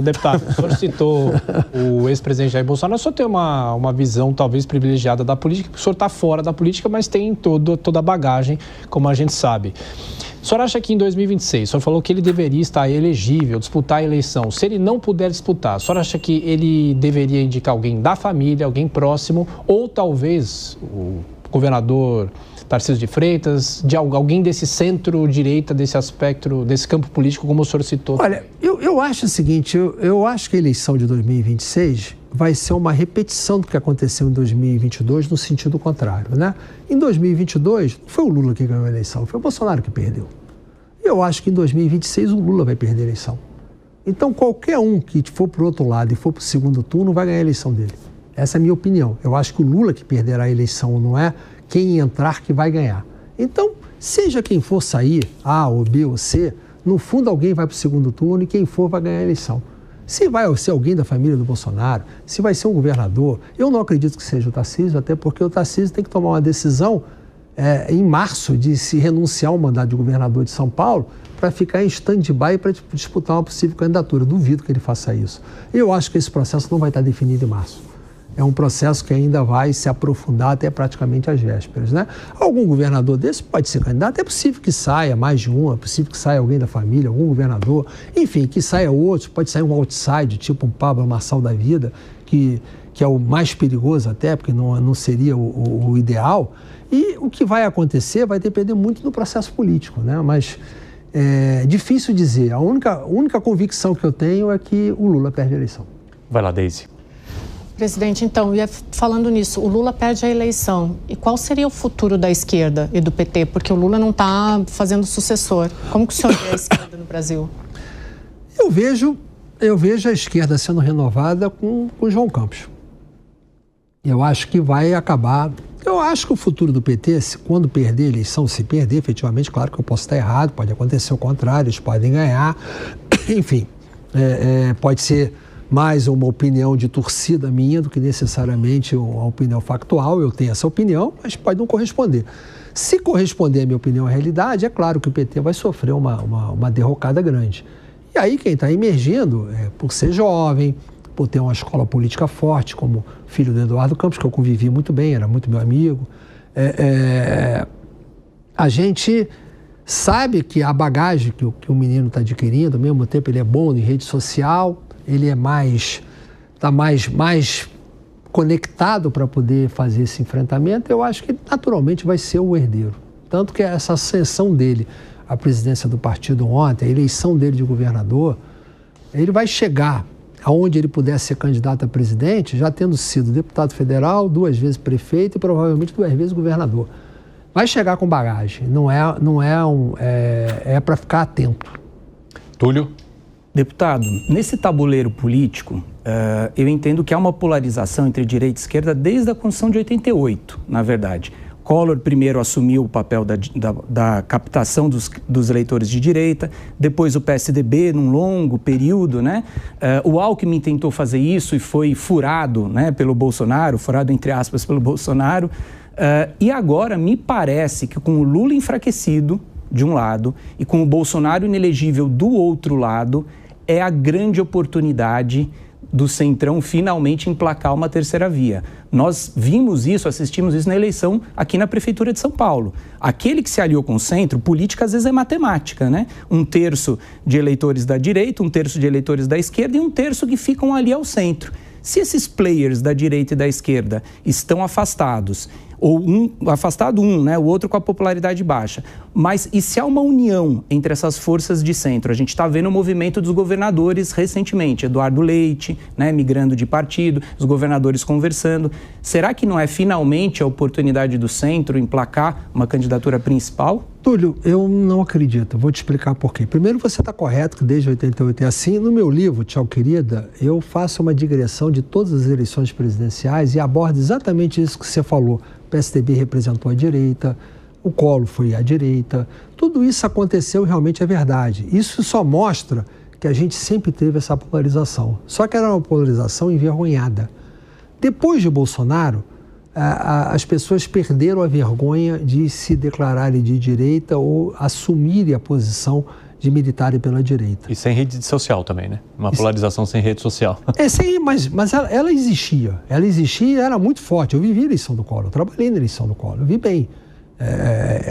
Deputado, o senhor citou o ex-presidente Jair Bolsonaro. O senhor tem uma visão talvez privilegiada da política, porque o senhor está fora da política, mas tem toda a bagagem, como a gente sabe. O senhor acha que em 2026, o senhor falou que ele deveria estar elegível, disputar a eleição. Se ele não puder disputar, o senhor acha que ele deveria indicar alguém da família, alguém próximo, ou talvez o governador Tarcísio de Freitas, de alguém desse centro-direita, desse aspecto, desse campo político, como o senhor citou? Olha, eu acho o seguinte, eu acho que a eleição de 2026 vai ser uma repetição do que aconteceu em 2022 no sentido contrário, né? Em 2022, não foi o Lula que ganhou a eleição, foi o Bolsonaro que perdeu. E eu acho que em 2026 o Lula vai perder a eleição. Então, qualquer um que for para o outro lado e for para o segundo turno vai ganhar a eleição dele. Essa é a minha opinião. Eu acho que o Lula que perderá a eleição, não é quem entrar que vai ganhar. Então, seja quem for sair, A ou B ou C, no fundo alguém vai para o segundo turno e quem for vai ganhar a eleição. Se vai ser alguém da família do Bolsonaro, se vai ser um governador, eu não acredito que seja o Tarcísio, até porque o Tarcísio tem que tomar uma decisão em março de se renunciar ao mandato de governador de São Paulo para ficar em stand-by para disputar uma possível candidatura. Duvido que ele faça isso. Eu acho que esse processo não vai estar definido em março. É um processo que ainda vai se aprofundar até praticamente às vésperas, né? Algum governador desse pode ser candidato, é possível que saia mais de um, é possível que saia alguém da família, algum governador, enfim, que saia outro, pode sair um outside, tipo um Pablo Marçal da vida, que é o mais perigoso até, porque não seria o ideal. E o que vai acontecer vai depender muito do processo político, né? Mas é difícil dizer. A única convicção que eu tenho é que o Lula perde a eleição. Vai lá, Deise. Presidente, então, falando nisso, o Lula perde a eleição. E qual seria o futuro da esquerda e do PT? Porque o Lula não está fazendo sucessor. Como que o senhor vê a esquerda no Brasil? Eu vejo a esquerda sendo renovada com o João Campos. Eu acho que vai acabar... Eu acho que o futuro do PT, quando perder a eleição, se perder, efetivamente, claro que eu posso estar errado, pode acontecer o contrário, eles podem ganhar, enfim, pode ser mais uma opinião de torcida minha do que necessariamente uma opinião factual. Eu tenho essa opinião, mas pode não corresponder. Se corresponder à minha opinião à realidade, é claro que o PT vai sofrer uma derrocada grande. E aí quem está emergindo, por ser jovem, por ter uma escola política forte, como filho do Eduardo Campos, que eu convivi muito bem, era muito meu amigo, a gente sabe que a bagagem que o menino está adquirindo, ao mesmo tempo ele é bom em rede social, ele está mais conectado para poder fazer esse enfrentamento. Eu acho que naturalmente vai ser o herdeiro. Tanto que essa ascensão dele à presidência do partido ontem, a eleição dele de governador, ele vai chegar aonde ele puder ser candidato a presidente, já tendo sido deputado federal, 2 vezes prefeito e provavelmente 2 vezes governador. Vai chegar com bagagem, é para ficar atento. Túlio? Deputado, nesse tabuleiro político, eu entendo que há uma polarização entre direita e esquerda desde a Constituição de 88, na verdade. Collor primeiro assumiu o papel da captação dos eleitores de direita, depois o PSDB num longo período, né? O Alckmin tentou fazer isso e foi furado, né, pelo Bolsonaro, furado entre aspas pelo Bolsonaro, e agora me parece que com o Lula enfraquecido de um lado e com o Bolsonaro inelegível do outro lado, é a grande oportunidade do Centrão finalmente emplacar uma terceira via. Nós vimos isso, assistimos isso na eleição aqui na Prefeitura de São Paulo. Aquele que se aliou com o centro, política às vezes é matemática, né? 1/3 de eleitores da direita, 1/3 de eleitores da esquerda e 1/3 que ficam ali ao centro. Se esses players da direita e da esquerda estão afastados, ou afastado né, o outro com a popularidade baixa. Mas e se há uma união entre essas forças de centro? A gente está vendo o movimento dos governadores recentemente, Eduardo Leite, né, migrando de partido, os governadores conversando. Será que não é finalmente a oportunidade do centro emplacar uma candidatura principal? Túlio, eu não acredito. Vou te explicar por quê. Primeiro, você está correto que desde 88 é assim. No meu livro, Tchau Querida, eu faço uma digressão de todas as eleições presidenciais e abordo exatamente isso que você falou. O PSDB representou a direita, o Collor foi à direita. Tudo isso aconteceu e realmente é verdade. Isso só mostra que a gente sempre teve essa polarização. Só que era uma polarização envergonhada. Depois de Bolsonaro, as pessoas perderam a vergonha de se declararem de direita ou assumirem a posição de militarem pela direita. E sem rede social também, né? Uma polarização sem rede social. Sim, mas ela existia. Ela existia e era muito forte. Eu vivi a eleição do Collor, eu trabalhei na eleição do Collor, eu vi bem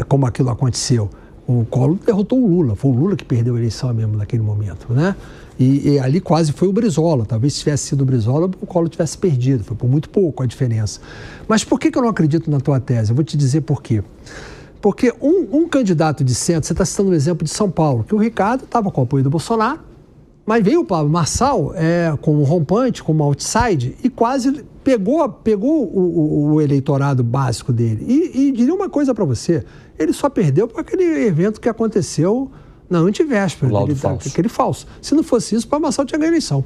como aquilo aconteceu. O Collor derrotou o Lula, foi o Lula que perdeu a eleição mesmo naquele momento, né? E ali quase foi o Brizola. Talvez se tivesse sido o Brizola, o Collor tivesse perdido. Foi por muito pouco a diferença. Mas por que eu não acredito na tua tese? Eu vou te dizer por quê. Porque um candidato de centro, você está citando o exemplo de São Paulo, que o Ricardo estava com o apoio do Bolsonaro, mas veio o Pablo Marçal como rompante, como outside, e quase pegou o eleitorado básico dele. E diria uma coisa para você, ele só perdeu por aquele evento que aconteceu na antivéspera. Aquele falso. Se não fosse isso, o Pablo Marçal tinha ganho a eleição.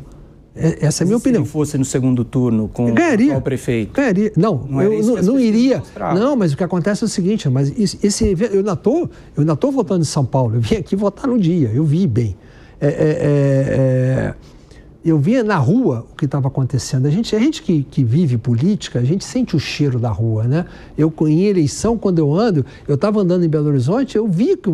Essa é a minha opinião. Se fosse no segundo turno com o prefeito? Ganharia. Não iria. Não, mas o que acontece é o seguinte, mas esse evento, eu ainda estou votando em São Paulo, eu vim aqui votar no dia, eu vi bem. Eu via na rua o que estava acontecendo. A gente que vive política, a gente sente o cheiro da rua, né? Em eleição, quando eu ando, eu estava andando em Belo Horizonte, eu vi que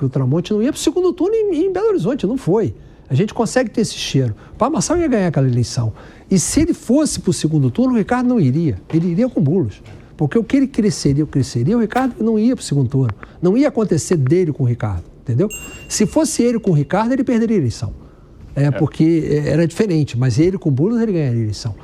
o Tramonte não ia para o segundo turno em Belo Horizonte, não foi. A gente consegue ter esse cheiro. O Pablo Marçal ia ganhar aquela eleição. E se ele fosse para o segundo turno, o Ricardo não iria. Ele iria com Boulos. Porque o que ele cresceria, o Ricardo não ia para o segundo turno. Não ia acontecer dele com o Ricardo, entendeu? Se fosse ele com o Ricardo, ele perderia a eleição. Porque era diferente, mas ele com Boulos, ele ganharia a eleição.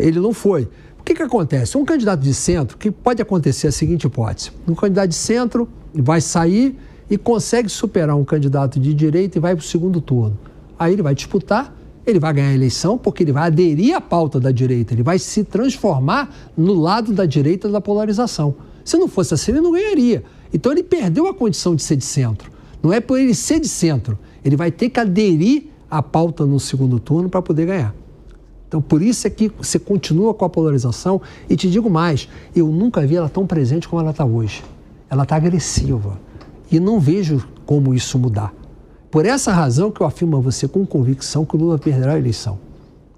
Ele não foi. O que acontece? Um candidato de centro, que pode acontecer a seguinte hipótese. Um candidato de centro vai sair e consegue superar um candidato de direita e vai para o segundo turno. Aí ele vai disputar, ele vai ganhar a eleição, porque ele vai aderir à pauta da direita, ele vai se transformar no lado da direita da polarização. Se não fosse assim, ele não ganharia. Então ele perdeu a condição de ser de centro. Não é por ele ser de centro, ele vai ter que aderir à pauta no segundo turno para poder ganhar. Então, por isso é que você continua com a polarização. E te digo mais, eu nunca vi ela tão presente como ela está hoje. Ela está agressiva. E não vejo como isso mudar. Por essa razão que eu afirmo a você com convicção que o Lula perderá a eleição.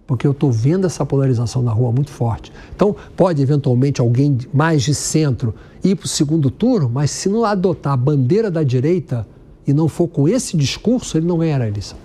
Porque eu estou vendo essa polarização na rua muito forte. Então, pode eventualmente alguém mais de centro ir para o segundo turno, mas se não adotar a bandeira da direita e não for com esse discurso, ele não ganhará a eleição.